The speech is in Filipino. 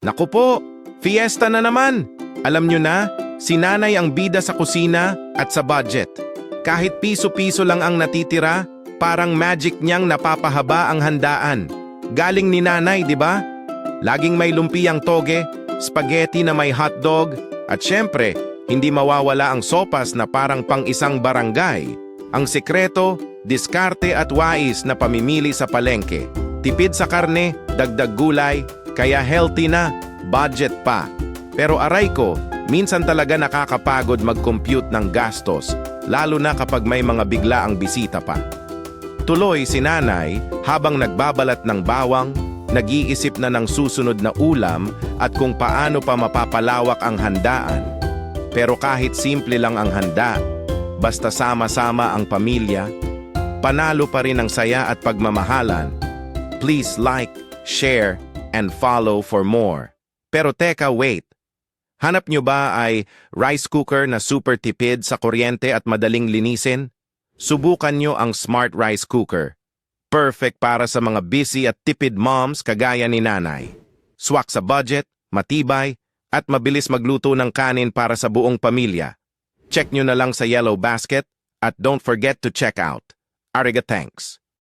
Naku po, fiesta na naman. Alam nyo na, si nanay ang bida sa kusina at sa budget. Kahit piso-piso lang ang natitira, parang magic niyang napapahaba ang handaan. Galing ni nanay, di ba? Laging may lumpiang toge, spaghetti na may hotdog, at syempre, hindi mawawala ang sopas na parang pang-isang barangay. Ang sekreto, diskarte at wais na pamimili sa palengke. Tipid sa karne, dagdag gulay, kaya healthy na, budget pa. Pero aray ko, minsan talaga nakakapagod mag-compute ng gastos, lalo na kapag may mga biglaang bisita pa. Tuloy si nanay, habang nagbabalat ng bawang, nag-iisip na ng susunod na ulam at kung paano pa mapapalawak ang handaan. Pero kahit simple lang ang handa, basta sama-sama ang pamilya, panalo pa rin ang saya at pagmamahalan. Please like, share, and follow for more. Pero teka, wait. Hanap nyo ba ay rice cooker na super tipid sa kuryente at madaling linisin? Subukan nyo ang Smart Rice Cooker. Perfect para sa mga busy at tipid moms kagaya ni nanay. Swak sa budget, matibay, at mabilis magluto ng kanin para sa buong pamilya. Check nyo na lang sa yellow basket at don't forget to check out. Ariga thanks.